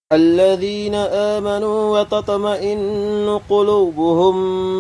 الذين آمنوا وتطمئن قلوبهم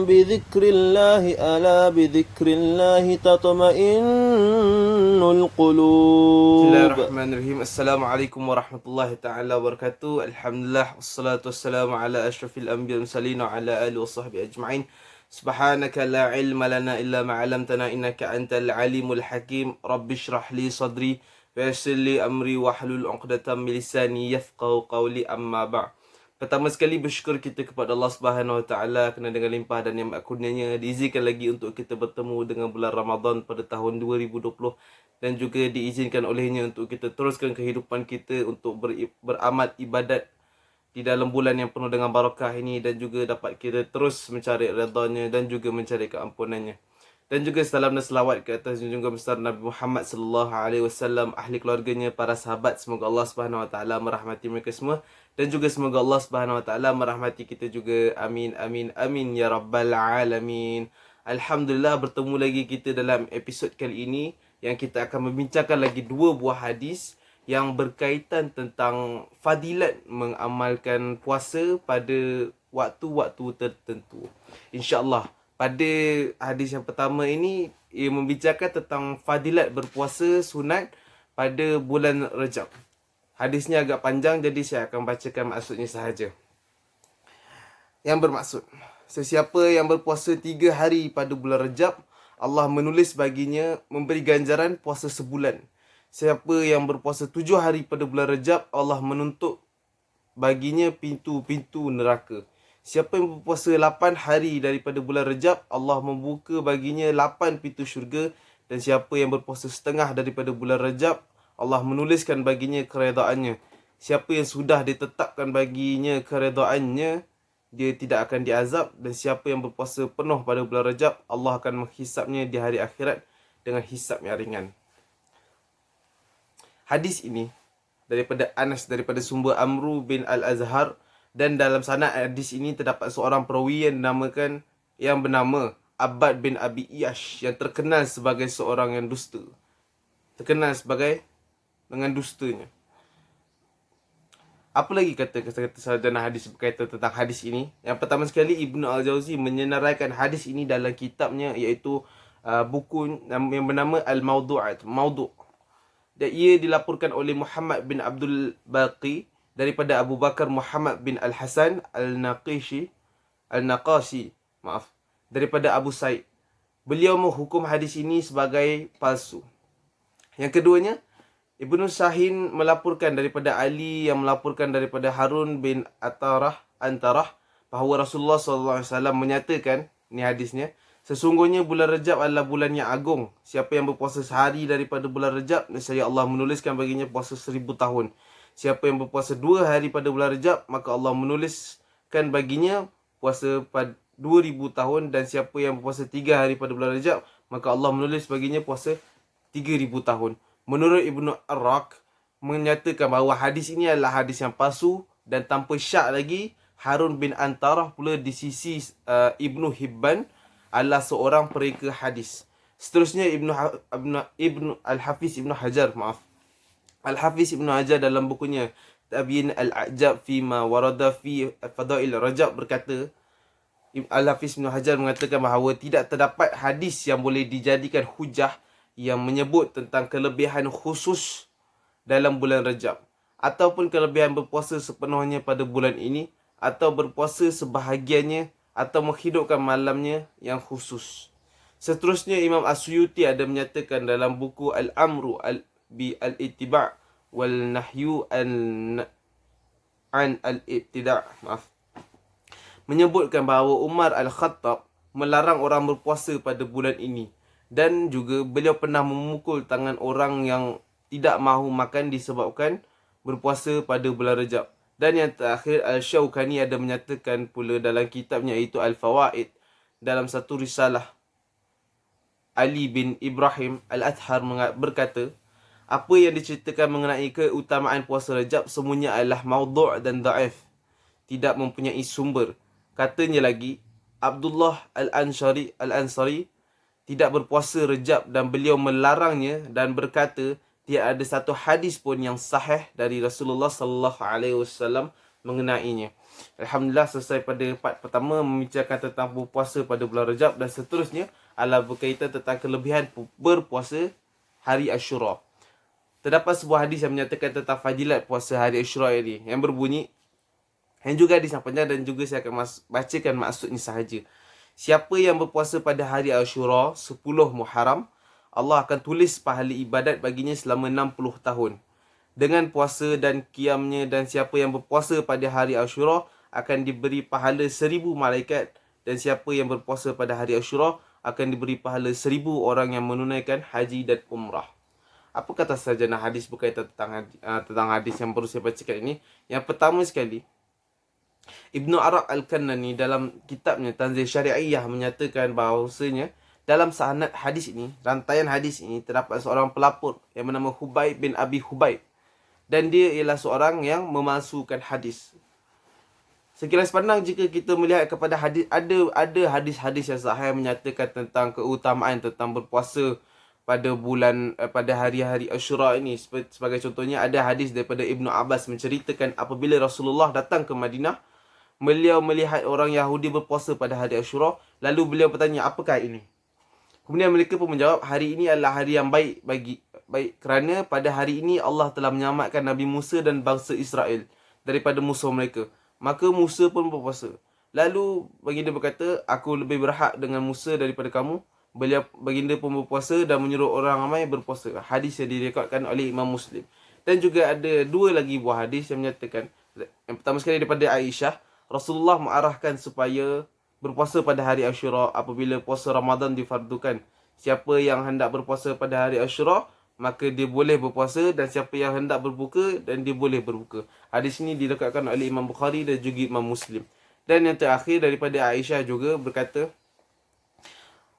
بذكر الله ألا بذكر الله تطمئن القلوب. Bismillahirrahmanirrahim. Assalamualaikum warahmatullahi taala wabarakatuh. Alhamdulillah wassalatu wassalamu ala asyrafil anbiya'i wal mursalin wa ala alihi washabbihi ajma'in. Subhanaka la ilma lana illa ma 'allamtana innaka antal alimul hakim. Rabbi shrah li sadri wa yassir li amri wahlul 'uqdatam min lisani yafqahu qawli, amma ba'. Pertama sekali bersyukur kita kepada Allah Subhanahu Wa Taala kerana dengan limpah dan nikmat kurnianya diizinkan lagi untuk kita bertemu dengan bulan Ramadan pada tahun 2020 dan juga diizinkan olehnya untuk kita teruskan kehidupan kita untuk beramal ibadat di dalam bulan yang penuh dengan barakah ini, dan juga dapat kita terus mencari redanya dan juga mencari keampunannya. Dan juga salam dan selawat ke atas junjungan besar Nabi Muhammad sallallahu alaihi wasallam, ahli keluarganya, para sahabat. Semoga Allah Subhanahu wa taala merahmati mereka semua, dan juga semoga Allah Subhanahu wa taala merahmati kita juga. Amin amin amin ya rabbal alamin. Alhamdulillah, bertemu lagi kita dalam episod kali ini yang kita akan membincangkan lagi dua buah hadis yang berkaitan tentang fadilat mengamalkan puasa pada waktu-waktu tertentu. InsyaAllah pada hadis yang pertama ini, ia membincangkan tentang fadilat berpuasa sunat pada bulan Rejab. Hadisnya agak panjang, jadi saya akan bacakan maksudnya sahaja. Yang bermaksud, sesiapa yang berpuasa 3 hari pada bulan Rejab, Allah menulis baginya memberi ganjaran puasa sebulan. Siapa yang berpuasa 7 hari pada bulan Rejab, Allah menutup baginya pintu-pintu neraka. Siapa yang berpuasa 8 hari daripada bulan Rejab, Allah membuka baginya 8 pintu syurga. Dan siapa yang berpuasa setengah daripada bulan Rejab, Allah menuliskan baginya keredaannya. Siapa yang sudah ditetapkan baginya keredaannya, dia tidak akan diazab. Dan siapa yang berpuasa penuh pada bulan Rejab, Allah akan menghisapnya di hari akhirat dengan hisap yang ringan. Hadis ini daripada Anas, daripada sumber Amru bin Al-Azhar. Dan dalam sanad hadis ini terdapat seorang perawi yang bernama Abbad bin Abi Iyash, yang terkenal sebagai seorang yang dusta. Terkenal sebagai dengan dustanya. Apa lagi kata-kata sarjana hadis berkaitan tentang hadis ini? Yang pertama sekali, Ibnu Al-Jauzi menyenaraikan hadis ini dalam kitabnya, iaitu buku yang bernama Al-Mawdu'at, Mawdu'. Dan ia dilaporkan oleh Muhammad bin Abdul Baqi daripada Abu Bakar Muhammad bin Al-Hasan Al-Naqashi, daripada Abu Said. Beliau menghukum hadis ini sebagai palsu. Yang keduanya, Ibnu Shahin melaporkan daripada Ali, yang melaporkan daripada Harun bin Antarah bahawa Rasulullah SAW menyatakan, ni hadisnya, sesungguhnya bulan Rejab adalah bulan yang agung. Siapa yang berpuasa sehari daripada bulan Rejab, nescaya Allah menuliskan baginya puasa 1000 tahun. Siapa yang berpuasa 2 hari pada bulan Rejab, maka Allah menuliskan baginya puasa pada 2000 tahun. Dan siapa yang berpuasa 3 hari pada bulan Rejab, maka Allah menulis baginya puasa 3000 tahun. Menurut Ibnu Arraq menyatakan bahawa hadis ini adalah hadis yang palsu dan tanpa syak lagi. Harun bin Antarah pula di sisi Ibnu Hibban adalah seorang pereka hadis. Seterusnya Ibnu Al-Hafiz Ibnu Hajar, Al-Hafiz Ibnu Hajar dalam bukunya Tabyin Al-A'jab Fima Warada Fi Fadail Rajab berkata, Al-Hafiz Ibnu Hajar mengatakan bahawa tidak terdapat hadis yang boleh dijadikan hujah yang menyebut tentang kelebihan khusus dalam bulan Rajab, ataupun kelebihan berpuasa sepenuhnya pada bulan ini, atau berpuasa sebahagiannya, atau menghidupkan malamnya yang khusus. Seterusnya, Imam As-Suyuti ada menyatakan dalam buku Al-Amru Al-Ittiba' wal Nahyu an Al-Ibtida', menyebutkan bahawa Umar Al-Khattab melarang orang berpuasa pada bulan ini, dan juga beliau pernah memukul tangan orang yang tidak mahu makan disebabkan berpuasa pada bulan Rejab. Dan yang terakhir, Al-Shawkani ada menyatakan pula dalam kitabnya, iaitu Al-Fawaid, dalam satu risalah, Ali bin Ibrahim Al-Athhar berkata, apa yang diceritakan mengenai keutamaan puasa Rejab semuanya adalah maudhu' dan da'if, tidak mempunyai sumber. Katanya lagi, Abdullah Al-Ansari tidak berpuasa Rejab dan beliau melarangnya dan berkata, tidak ada satu hadis pun yang sahih dari Rasulullah sallallahu alaihi wasallam mengenainya. Alhamdulillah, selesai pada part pertama membicarakan tentang berpuasa pada bulan Rajab, dan seterusnya adalah berkaitan tentang kelebihan berpuasa hari Ashura. Terdapat sebuah hadis yang menyatakan tentang fadilat puasa hari Ashura ini, yang berbunyi, yang juga hadis yang panjang, dan juga saya akan bacakan maksudnya sahaja. Siapa yang berpuasa pada hari Ashura 10 Muharram, Allah akan tulis pahala ibadat baginya selama 60 tahun dengan puasa dan qiyamnya, dan siapa yang berpuasa pada hari Ashura akan diberi pahala 1000 malaikat, dan siapa yang berpuasa pada hari Ashura akan diberi pahala 1000 orang yang menunaikan haji dan umrah. Apa kata sarjana hadis berkaitan tentang hadis yang baru saya bacakan ini? Yang pertama sekali, Ibnu Araq Al-Kannani dalam kitabnya Tanzil Syari'iyah menyatakan bahawasanya dalam sanad hadis ini, rantaian hadis ini, terdapat seorang pelapor yang bernama Hubayb bin Abi Hubayb, dan dia ialah seorang yang memalsukan hadis. Sekilas pandang, jika kita melihat kepada hadis, ada hadis-hadis yang sahih menyatakan tentang keutamaan tentang berpuasa pada pada hari-hari Ashura ini. Sebagai contohnya, ada hadis daripada Ibnu Abbas menceritakan apabila Rasulullah datang ke Madinah, beliau melihat orang Yahudi berpuasa pada hari Ashura, lalu beliau bertanya, apakah ini? Kemudian mereka pun menjawab, hari ini adalah hari yang baik kerana pada hari ini Allah telah menyelamatkan Nabi Musa dan bangsa Israel daripada musuh mereka. Maka Musa pun berpuasa. Lalu baginda berkata, aku lebih berhak dengan Musa daripada kamu. Baginda pun berpuasa dan menyuruh orang ramai berpuasa. Hadis yang direkodkan oleh Imam Muslim. Dan juga ada dua lagi buah hadis yang menyatakan, yang pertama sekali daripada Aisyah, Rasulullah mengarahkan supaya berpuasa pada hari Ashura apabila puasa Ramadan difardukan. Siapa yang hendak berpuasa pada hari Ashura, maka dia boleh berpuasa, dan siapa yang hendak berbuka, dan dia boleh berbuka. Hadis ini direkodkan oleh Imam Bukhari dan juga Imam Muslim. Dan yang terakhir daripada Aisyah juga berkata,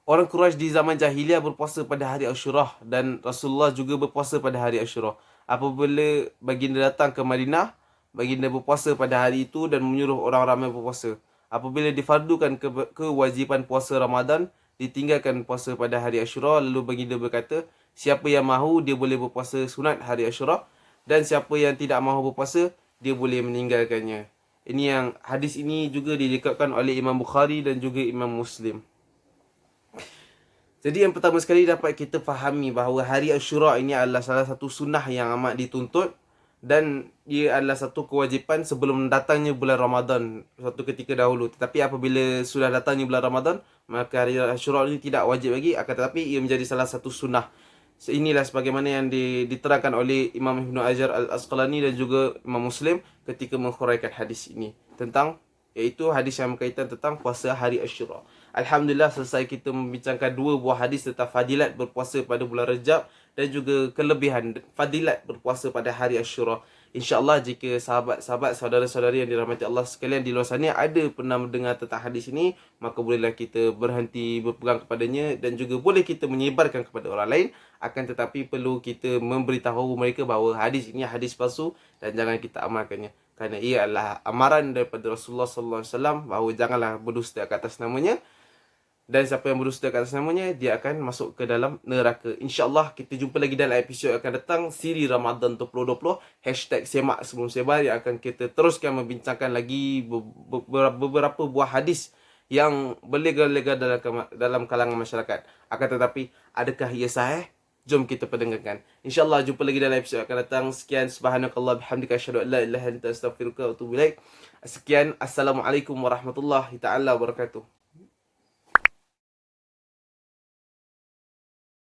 orang Quraisy di zaman jahiliah berpuasa pada hari Ashura, dan Rasulullah juga berpuasa pada hari Ashura. Apabila baginda datang ke Madinah, baginda berpuasa pada hari itu dan menyuruh orang ramai berpuasa. Apabila difardukan kewajipan puasa Ramadan, ditinggalkan puasa pada hari Ashura, lalu baginda berkata, siapa yang mahu dia boleh berpuasa sunat hari Ashura, dan siapa yang tidak mahu berpuasa dia boleh meninggalkannya. Ini yang hadis ini juga direkodkan oleh Imam Bukhari dan juga Imam Muslim. Jadi yang pertama sekali dapat kita fahami bahawa hari Ashura ini adalah salah satu sunnah yang amat dituntut, dan ia adalah satu kewajipan sebelum datangnya bulan Ramadan suatu ketika dahulu. Tetapi apabila sudah datangnya bulan Ramadan, maka hari Ashura ini tidak wajib lagi, akan tetapi ia menjadi salah satu sunnah. Inilah sebagaimana yang diterangkan oleh Imam Ibn Hajar Al-Asqalani dan juga Imam Muslim ketika menghuraikan hadis ini, tentang, iaitu hadis yang berkaitan tentang puasa hari Ashura. Alhamdulillah, selesai kita membincangkan dua buah hadis tentang fadilat berpuasa pada bulan Rajab dan juga kelebihan fadilat berpuasa pada hari Ashura. InsyaAllah, jika sahabat-sahabat, saudara-saudari yang dirahmati Allah sekalian di luar sana ada pernah mendengar tentang hadis ini, maka bolehlah kita berhenti berpegang kepadanya, dan juga boleh kita menyebarkan kepada orang lain. Akan tetapi perlu kita memberitahu mereka bahawa hadis ini hadis palsu dan jangan kita amalkannya, kerana ia adalah amaran daripada Rasulullah SAW bahawa janganlah berdusta ke atas namanya, dan siapa yang berdusta ke atas namanya, dia akan masuk ke dalam neraka. InsyaAllah, kita jumpa lagi dalam episod akan datang, siri Ramadan 2020, #semak sebelum sebar, yang akan kita teruskan membincangkan lagi beberapa buah hadis yang berlega-lega dalam kalangan masyarakat. Akan tetapi, adakah ia sahih? Jom kita pendengarkan. InsyaAllah, jumpa lagi dalam episod akan datang. Sekian, subhanakallah bihamdika, asyhadu an la ilaha illa anta, astaghfiruka wa atubu ilaik. Sekian, assalamualaikum warahmatullahi taala wabarakatuh.